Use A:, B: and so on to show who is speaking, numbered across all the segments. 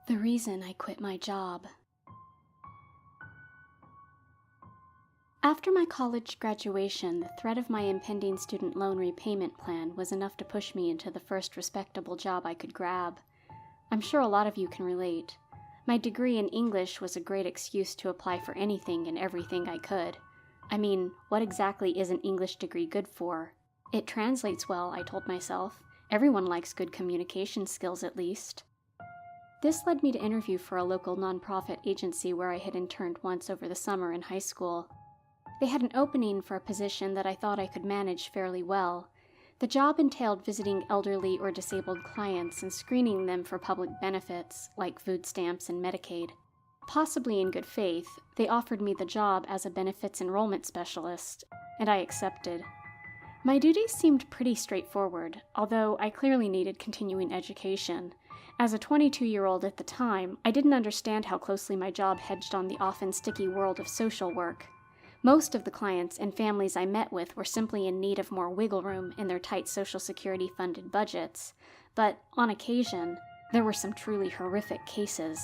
A: The reason I quit my job. After my college graduation, the threat of my impending student loan repayment plan was enough to push me into the first respectable job I could grab. I'm sure a lot of you can relate. My degree in English was a great excuse to apply for anything and everything I could. I mean, what exactly is an English degree good for? It translates well, I told myself. Everyone likes good communication skills at least. This led me to interview for a local nonprofit agency where I had interned once over the summer in high school. They had an opening for a position that I thought I could manage fairly well. The job entailed visiting elderly or disabled clients and screening them for public benefits, like food stamps and Medicaid. Possibly in good faith, they offered me the job as a benefits enrollment specialist, and I accepted. My duties seemed pretty straightforward, although I clearly needed continuing education. As a 22-year-old at the time, I didn't understand how closely my job hedged on the often sticky world of social work. Most of the clients and families I met with were simply in need of more wiggle room in their tight Social Security-funded budgets, but on occasion, there were some truly horrific cases.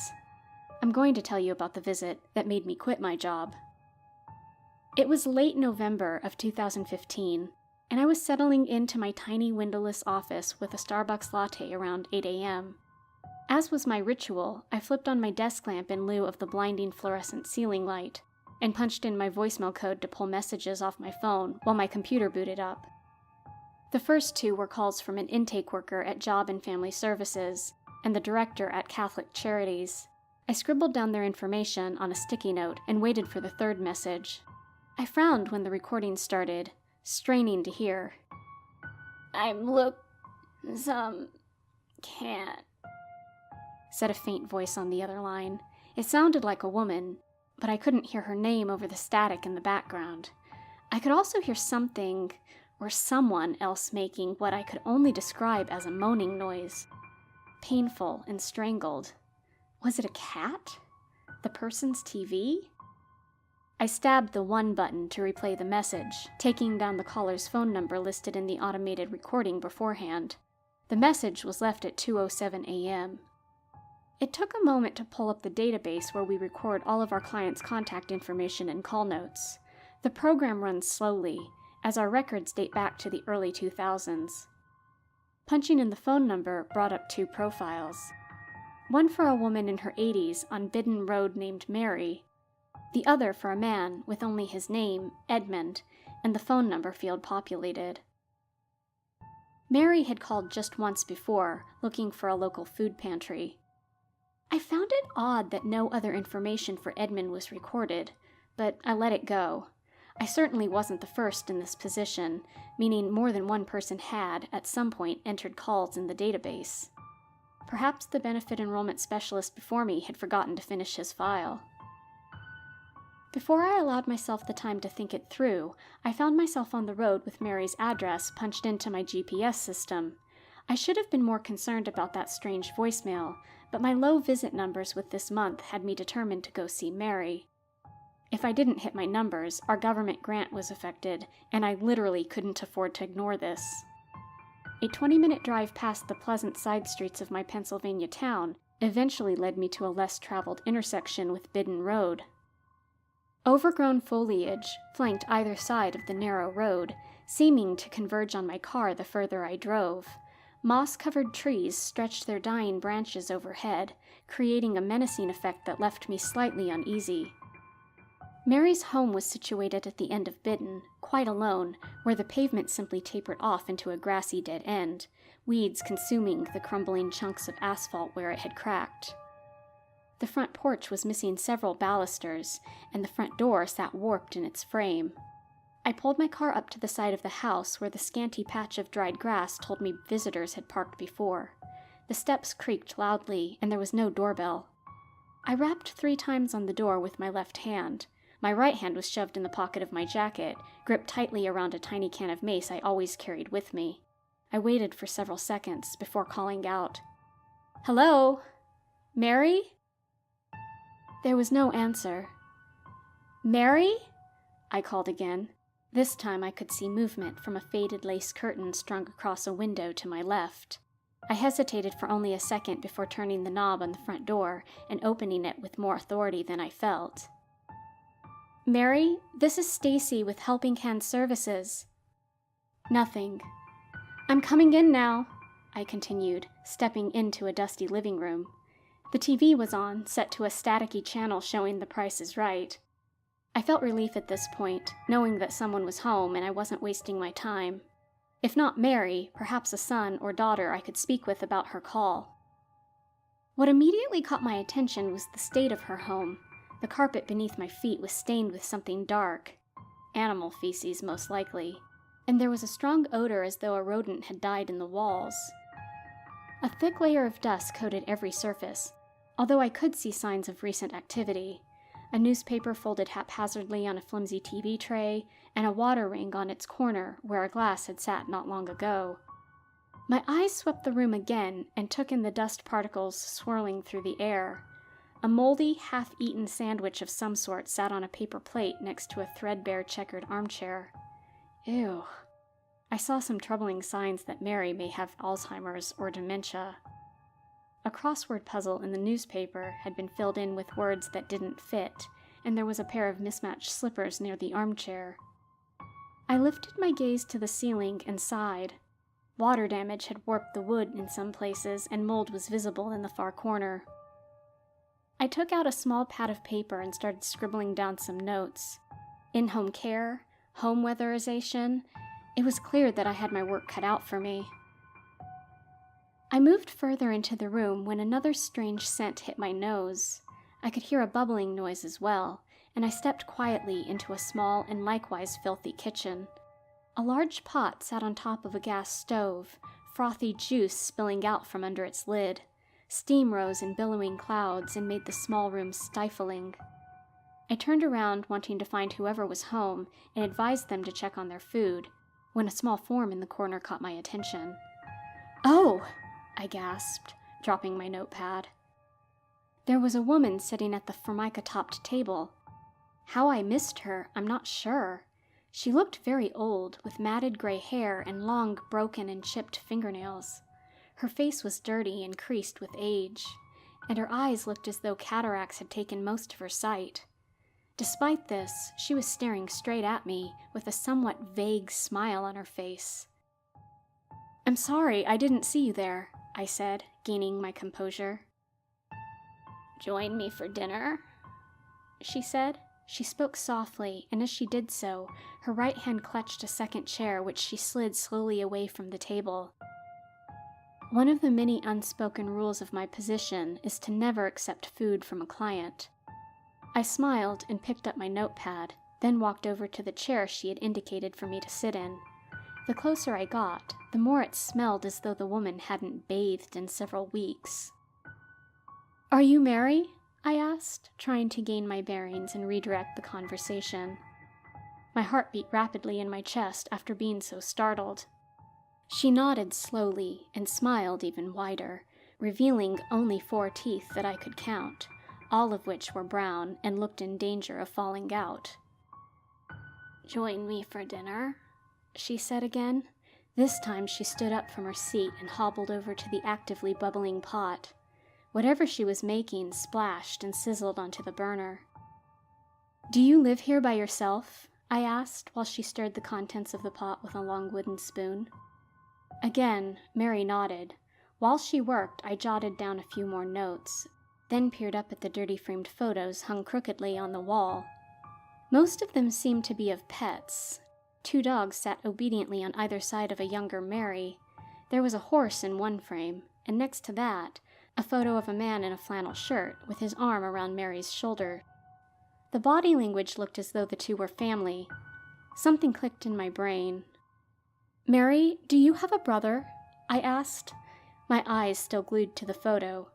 A: I'm going to tell you about the visit that made me quit my job. It was late November of 2015, and I was settling into my tiny windowless office with a Starbucks latte around 8 a.m. As was my ritual, I flipped on my desk lamp in lieu of the blinding fluorescent ceiling light, and punched in my voicemail code to pull messages off my phone while my computer booted up. The first two were calls from an intake worker at Job and Family Services and the director at Catholic Charities. I scribbled down their information on a sticky note and waited for the third message. I frowned when the recording started, straining to hear. Can't, said a faint voice on the other line. It sounded like a woman, but I couldn't hear her name over the static in the background. I could also hear something or someone else making what I could only describe as a moaning noise. Painful and strangled. Was it a cat? The person's TV? I stabbed the 1 button to replay the message, taking down the caller's phone number listed in the automated recording beforehand. The message was left at 2:07 a.m. It took a moment to pull up the database where we record all of our clients' contact information and call notes. The program runs slowly, as our records date back to the early 2000s. Punching in the phone number brought up 2 profiles. One for a woman in her 80s on Bidden Road named Mary, the other for a man with only his name, Edmund, and the phone number field populated. Mary had called just once before, looking for a local food pantry. I found it odd that no other information for Edmund was recorded, but I let it go. I certainly wasn't the first in this position, meaning more than one person had, at some point, entered calls in the database. Perhaps the benefit enrollment specialist before me had forgotten to finish his file. Before I allowed myself the time to think it through, I found myself on the road with Mary's address punched into my GPS system. I should have been more concerned about that strange voicemail, but my low visit numbers with this month had me determined to go see Mary. If I didn't hit my numbers, our government grant was affected, and I literally couldn't afford to ignore this. A 20-minute drive past the pleasant side streets of my Pennsylvania town eventually led me to a less-traveled intersection with Bidden Road. Overgrown foliage flanked either side of the narrow road, seeming to converge on my car the further I drove. Moss-covered trees stretched their dying branches overhead, creating a menacing effect that left me slightly uneasy. Mary's home was situated at the end of Bidden, quite alone, where the pavement simply tapered off into a grassy dead end, weeds consuming the crumbling chunks of asphalt where it had cracked. The front porch was missing several balusters, and the front door sat warped in its frame. I pulled my car up to the side of the house where the scanty patch of dried grass told me visitors had parked before. The steps creaked loudly, and there was no doorbell. I rapped 3 times on the door with my left hand. My right hand was shoved in the pocket of my jacket, gripped tightly around a tiny can of mace I always carried with me. I waited for several seconds before calling out, "Hello? Mary?" There was no answer. "Mary?" I called again. This time I could see movement from a faded lace curtain strung across a window to my left. I hesitated for only a second before turning the knob on the front door and opening it with more authority than I felt. "Mary, this is Stacy with Helping Hand Services." Nothing. "I'm coming in now," I continued, stepping into a dusty living room. The TV was on, set to a staticky channel showing The Price is Right. I felt relief at this point, knowing that someone was home and I wasn't wasting my time. If not Mary, perhaps a son or daughter I could speak with about her call. What immediately caught my attention was the state of her home. The carpet beneath my feet was stained with something dark. Animal feces, most likely. And there was a strong odor as though a rodent had died in the walls. A thick layer of dust coated every surface, although I could see signs of recent activity. A newspaper folded haphazardly on a flimsy TV tray, and a water ring on its corner where a glass had sat not long ago. My eyes swept the room again and took in the dust particles swirling through the air. A moldy, half-eaten sandwich of some sort sat on a paper plate next to a threadbare checkered armchair. Ew. I saw some troubling signs that Mary may have Alzheimer's or dementia. A crossword puzzle in the newspaper had been filled in with words that didn't fit, and there was a pair of mismatched slippers near the armchair. I lifted my gaze to the ceiling and sighed. Water damage had warped the wood in some places, and mold was visible in the far corner. I took out a small pad of paper and started scribbling down some notes. In-home care, home weatherization. It was clear that I had my work cut out for me. I moved further into the room when another strange scent hit my nose. I could hear a bubbling noise as well, and I stepped quietly into a small and likewise filthy kitchen. A large pot sat on top of a gas stove, frothy juice spilling out from under its lid. Steam rose in billowing clouds and made the small room stifling. I turned around wanting to find whoever was home and advised them to check on their food, when a small form in the corner caught my attention. "Oh!" I gasped, dropping my notepad. There was a woman sitting at the formica-topped table. How I missed her, I'm not sure. She looked very old, with matted gray hair and long, broken and chipped fingernails. Her face was dirty and creased with age, and her eyes looked as though cataracts had taken most of her sight. Despite this, she was staring straight at me, with a somewhat vague smile on her face. "I'm sorry, I didn't see you there," I said, gaining my composure. "Join me for dinner?" she said. She spoke softly, and as she did so, her right hand clutched a second chair which she slid slowly away from the table. One of the many unspoken rules of my position is to never accept food from a client. I smiled and picked up my notepad, then walked over to the chair she had indicated for me to sit in. The closer I got, the more it smelled as though the woman hadn't bathed in several weeks. "Are you Mary?" I asked, trying to gain my bearings and redirect the conversation. My heart beat rapidly in my chest after being so startled. She nodded slowly and smiled even wider, revealing only 4 teeth that I could count, all of which were brown and looked in danger of falling out. "Join me for dinner?" she said again. This time she stood up from her seat and hobbled over to the actively bubbling pot. Whatever she was making splashed and sizzled onto the burner. "Do you live here by yourself?" I asked, while she stirred the contents of the pot with a long wooden spoon. Again, Mary nodded. While she worked, I jotted down a few more notes, then peered up at the dirty framed photos hung crookedly on the wall. Most of them seemed to be of pets. 2 dogs sat obediently on either side of a younger Mary. There was a horse in one frame, and next to that, a photo of a man in a flannel shirt with his arm around Mary's shoulder. The body language looked as though the 2 were family. Something clicked in my brain. "Mary, do you have a brother?" I asked, my eyes still glued to the photo.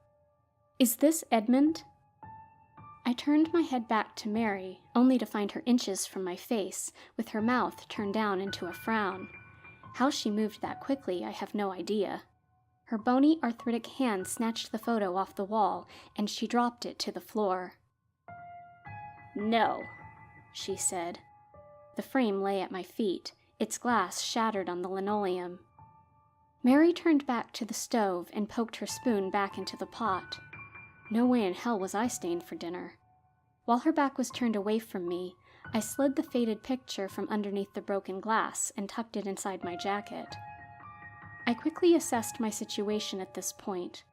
A: "Is this Edmund?" I turned my head back to Mary, only to find her inches from my face, with her mouth turned down into a frown. How she moved that quickly, I have no idea. Her bony, arthritic hand snatched the photo off the wall, and she dropped it to the floor. "No," she said. The frame lay at my feet, its glass shattered on the linoleum. Mary turned back to the stove and poked her spoon back into the pot. No way in hell was I staying for dinner. While her back was turned away from me, I slid the faded picture from underneath the broken glass and tucked it inside my jacket. I quickly assessed my situation at this point.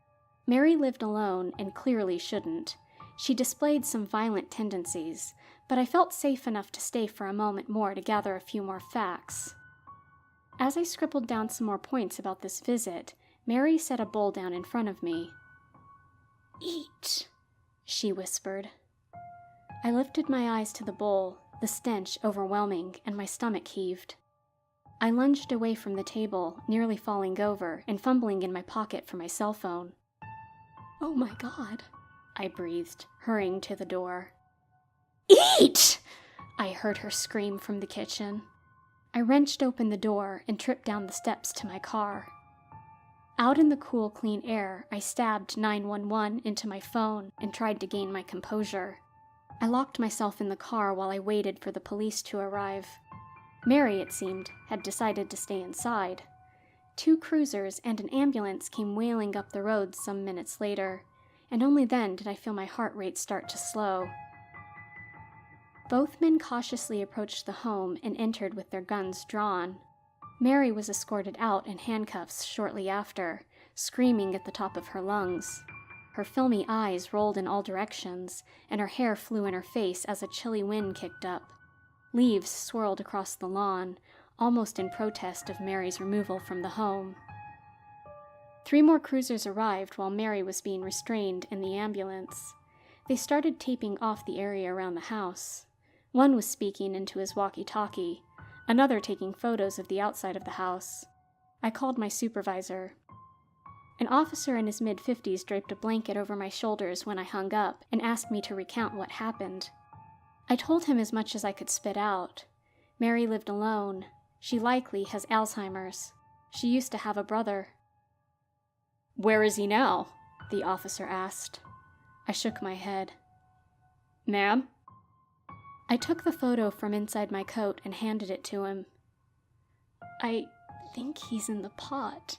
A: Mary lived alone and clearly shouldn't. She displayed some violent tendencies, but I felt safe enough to stay for a moment more to gather a few more facts. As I scribbled down some more points about this visit, Mary set a bowl down in front of me. "Eat," she whispered. I lifted my eyes to the bowl, the stench overwhelming, and my stomach heaved. I lunged away from the table, nearly falling over and fumbling in my pocket for my cell phone. "Oh my God," I breathed, hurrying to the door. "Eat!" I heard her scream from the kitchen. I wrenched open the door and tripped down the steps to my car. Out in the cool, clean air, I stabbed 911 into my phone and tried to gain my composure. I locked myself in the car while I waited for the police to arrive. Mary, it seemed, had decided to stay inside. 2 cruisers and an ambulance came wailing up the road some minutes later, and only then did I feel my heart rate start to slow. Both men cautiously approached the home and entered with their guns drawn. Mary was escorted out in handcuffs shortly after, screaming at the top of her lungs. Her filmy eyes rolled in all directions, and her hair flew in her face as a chilly wind kicked up. Leaves swirled across the lawn, almost in protest of Mary's removal from the home. 3 more cruisers arrived while Mary was being restrained in the ambulance. They started taping off the area around the house. One was speaking into his walkie-talkie, another taking photos of the outside of the house. I called my supervisor. An officer in his mid-50s draped a blanket over my shoulders when I hung up and asked me to recount what happened. I told him as much as I could spit out. Mary lived alone. She likely has Alzheimer's. She used to have a brother. "Where is he now?" the officer asked. I shook my head. "Ma'am?" I took the photo from inside my coat and handed it to him. "I think he's in the pot,"